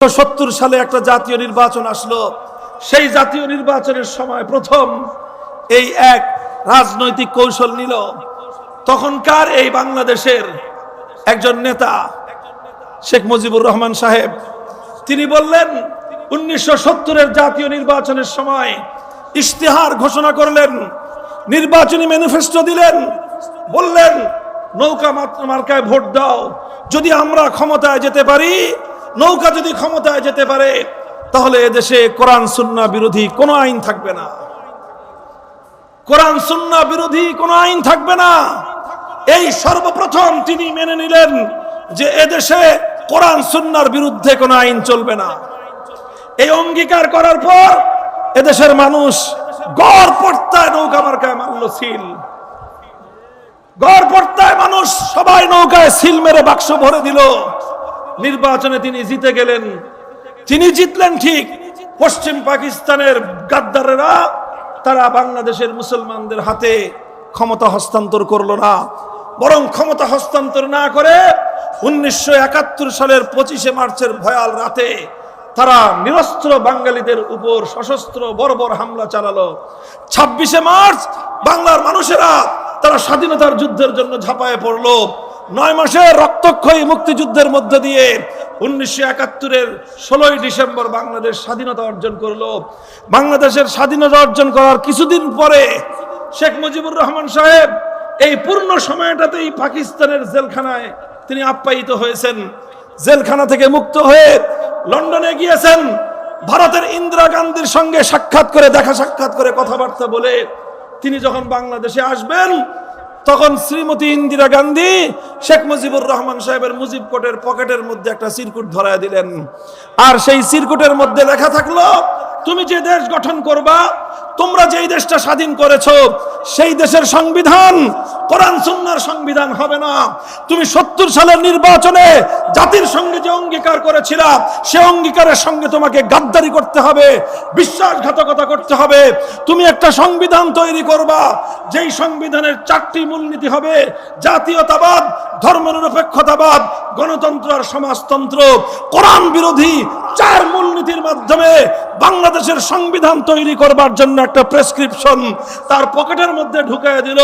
1970 সালে একটা জাতীয় নির্বাচন আসলো। সেই জাতীয় নির্বাচনের সময় প্রথম এই এক রাজনৈতিক কৌশল নিল তখনকার এই বাংলাদেশের একজন নেতা শেখ মুজিবুর রহমান সাহেব। তিনি বললেন 1970-এর জাতীয় নির্বাচনের সময় ইশতেহার ঘোষণা করলেন, নির্বাচনী ম্যানিফেস্টো দিলেন, বললেন নৌকা মার্কায় ভোট দাও, যদি আমরা ক্ষমতায় যেতে পারি, নৌকা যদি ক্ষমতায় যেতে পারে তাহলে এদেশে কোরআন সুন্নাহ বিরোধী কোনো আইন থাকবে না, কোরআন সুন্নাহ বিরোধী কোনো আইন থাকবে না। এই সর্বপ্রথম তিনি মেনে নিলেন যে এদেশে কোরআন সুন্নাহর বিরুদ্ধে কোনো আইন চলবে না। এই অঙ্গীকার করার পর এদেশের মানুষ গড়পড়তায় নৌকা মার্কায় মারল সিল, গড়পড়তায় মানুষ সবাই নৌকায় সিল মেরে বাক্স ভরে দিল। নির্বাচনে তিনি জিতে গেলেন। তিনি জিতলেন ঠিক, পশ্চিম পাকিস্তানের গাদ্দারেরা তারা বাংলাদেশের মুসলমানদের হাতে ক্ষমতা হস্তান্তর করলো না, বরং ক্ষমতা হস্তান্তর না করে 1971 সালের 25শে মার্চের ভয়াল রাতে তারা নিরস্ত্র বাঙালিদের উপর সশস্ত্র বর্বর হামলা চালালো। 26শে মার্চ বাংলার মানুষেরা তারা স্বাধীনতার যুদ্ধের জন্য ঝাঁপায়ে পড়লো। 9 মাসের রক্তক্ষয়ী মুক্তিযুদ্ধের মধ্য দিয়ে 1971-এর 16ই ডিসেম্বর বাংলাদেশ স্বাধীনতা অর্জন করলো। বাংলাদেশের স্বাধীনতা অর্জন করার কিছুদিন পরে শেখ মুজিবুর রহমান সাহেব এই পূর্ণ সময়টাতেই পাকিস্তানের জেলখানায় তিনি আপ্যায়িত হয়েছেন। জেলখানা থেকে মুক্ত হয়ে লন্ডনে গিয়েছেন। ভারতের ইন্দিরা গান্ধীর সঙ্গে সাক্ষাৎ করে, দেখা সাক্ষাৎ করে কথাবার্তা বলে তিনি যখন বাংলাদেশে আসবেন তখন শ্রীমতী ইন্দিরা গান্ধী শেখ মুজিবুর রহমান সাহেবের মুজিব কোটের পকেটের মধ্যে একটা চিরকুট ধরায় দিলেন। আর সেই চিরকুটের মধ্যে লেখা থাকলো, তুমি যে দেশ গঠন করবা, তোমরা যেই দেশটা স্বাধীন করেছো সেই দেশের সংবিধান কোরআন সুন্নাহর সংবিধান হবে না। তুমি 70 সালের নির্বাচনে জাতির সঙ্গে যে অঙ্গীকার করেছিলা সে অঙ্গীকারের সঙ্গে তোমাকে গাদ্দারি করতে হবে, বিশ্বাসঘাতকতা করতে হবে। তুমি একটা সংবিধান তৈরি করবা যেই সংবিধানের 4টি মূলনীতি হবে জাতীয়তাবাদ, ধর্মনিরপেক্ষতাবাদ, গণতন্ত্র আর সমাজতন্ত্র। কোরআন বিরোধী 4 মূলনীতির মাধ্যমে বাংলাদেশের সংবিধান তৈরি করবার জন্য একটা প্রেসক্রিপশন তার পকেটের মধ্যে ঢুকিয়ে দিল।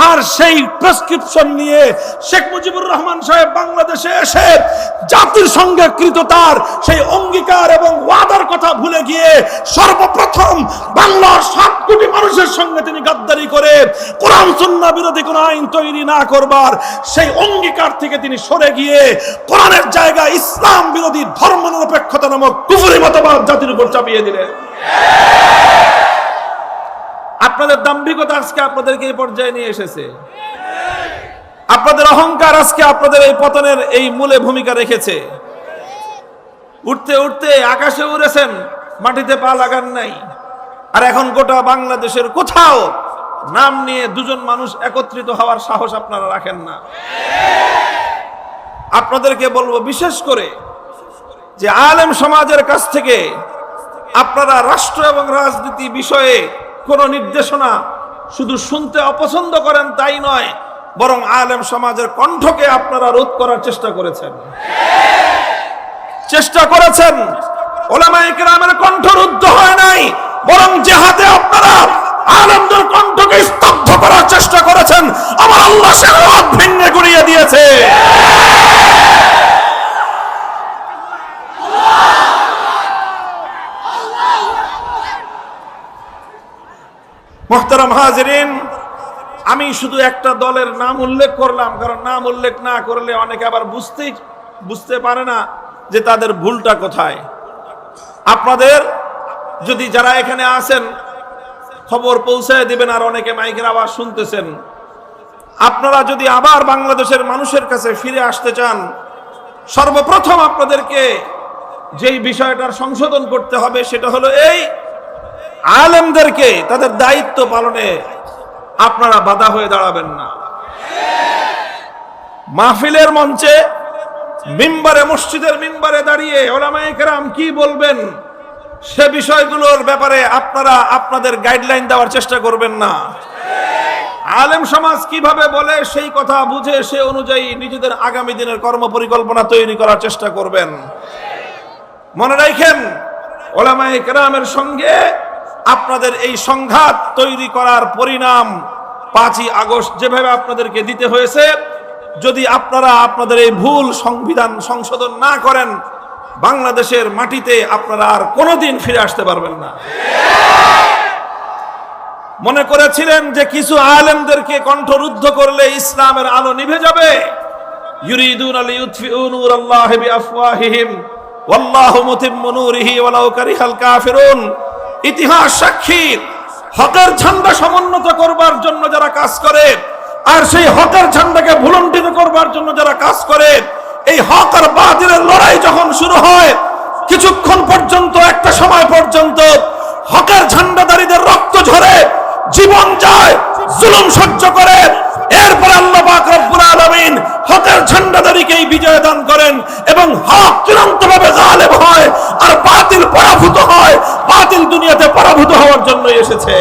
আর সেই প্রেসক্রিপশন নিয়ে শেখ মুজিবুর রহমান সাহেব বাংলাদেশে এসে জাতির সঙ্গে কৃত তার সেই অঙ্গীকার এবং ওয়াদার কথা ভুলে গিয়ে সর্বপ্রথম বাংলার 7 কোটি মানুষের সঙ্গে তিনি গাদ্দারি করে কোরআন সুন্নাহ বিরোধী কোনো আইন তৈরি না করবার সেই অঙ্গীকার থেকে তিনি সরে গিয়ে কোরআনের জায়গায় ইসলাম বিরোধী ধর্মনিরপেক্ষতা নামক কুফরি মতবাদ জাতির উপর চাপিয়ে দিলেন। আপনাদের দাম্ভিকতা আজকে আপনাদেরকে এই পর্যায়ে নিয়ে এসেছে, আপনাদের অহংকার আজকে আপনাদের এই পতনের এই মূলে ভূমিকা রেখেছে। উঠতে উঠতে আকাশে উড়েছেন, মাটিতে পা লাগান নাই। আর এখন গোটা বাংলাদেশের কোথাও নাম নিয়ে 2 জন মানুষ একত্রিত হওয়ার সাহস আপনারা রাখেন না। আপনাদেরকে বলবো, বিশেষ করে যে আলেম সমাজের কাছ থেকে আপনারা রাষ্ট্র এবং রাজনীতি বিষয়ে কোনো নির্দেশনা শুধু শুনতে অপছন্দ করেন তাই নয়, বরং আলেম সমাজের কণ্ঠকে আপনারা রোধ করার চেষ্টা করেছেন। ওলামায়ে কেরামের কণ্ঠ রুদ্ধ হয় নাই, বরং যে হাতে আপনারা আলেমদের কণ্ঠকে স্তব্ধ করার চেষ্টা করেছেন, আমার আল্লাহ সে হাত ভেঙে গুড়িয়ে দিয়েছে। মুহতারাম হাজিরিন, আমি শুধু একটা দলের নাম উল্লেখ করলাম, কারণ নাম উল্লেখ না করলে অনেকে আবার বুঝতে পারে না যে তাদের ভুলটা কোথায়। আপনাদের যদি যারা এখানে আছেন খবর পৌঁছায় দিবেন, আর অনেকে মাইকের আওয়াজ শুনতেছেন, আপনারা যদি আবার বাংলাদেশের মানুষের কাছে ফিরে আসতে চান, সর্বপ্রথম আপনাদেরকে যেই বিষয়টার সংশোধন করতে হবে সেটা হলো এই, আলেমদেরকে তাদের দায়িত্ব পালনে আপনারা বাধা হয়ে দাঁড়াবেন না। মাহফিলের মঞ্চে, মিম্বারে, মসজিদের মিম্বারে দাঁড়িয়ে ওলামায়ে কেরাম কি বলবেন সে বিষয়গুলোর ব্যাপারে আপনারা আপনাদের গাইডলাইন দেওয়ার চেষ্টা করবেন না। আলেম সমাজ কিভাবে বলে সেই কথা বুঝে সে অনুযায়ী নিজেদের আগামী দিনের কর্মপরিকল্পনা তৈরি করার চেষ্টা করবেন। মনে রাখেন, উলামায়ে কেরামের সঙ্গে আপনাদের এই সংঘাত তৈরি করার পরিণাম 5ই আগস্ট যেভাবে আপনাদেরকে দিতে হয়েছে, যদি আপনারা আপনাদের এই ভুল সংবিধান সংশোধন না করেন, বাংলাদেশের মাটিতে আপনারা আর কোনোদিন ফিরে আসতে পারবেন না। মনে করেছিলেন যে কিছু আলেমদেরকে কণ্ঠরুদ্ধ করলে ইসলামের আলো নিভে যাবে। ইউরিদুনা লিইউতফিউ নূরাল্লাহি বিআফওয়াহিহিম ওয়াল্লাহু মুতিম্মু নূরিহি ওয়ালাউ কারিহাল কাফিরুন। ইতিহাস সাক্ষী, হকের ঝান্ডা সমুন্নত করবার জন্য যারা কাজ করে, আর সেই হকের ঝান্ডাকে ভুলুণ্ঠিত করবার জন্য যারা কাজ করে, এই হক আর বাতিলের লড়াই যখন শুরু হয়, কিছুক্ষণ পর্যন্ত, একটা সময় পর্যন্ত হকের ঝান্ডাদারীদের রক্ত ঝরে, জীবন যায়, জুলুম সহ্য করে, এরপর আল্লাহ পাক রব্বুল আলামিন হকের ঝান্ডাদারীকেই বিজয় দান করেন এবং হক চূড়ান্তভাবে গালেব হয় আর বাতিল পরাভূত হয়। বাতিল দুনিয়াতে পরাভূত হওয়ার জন্য এসেছে।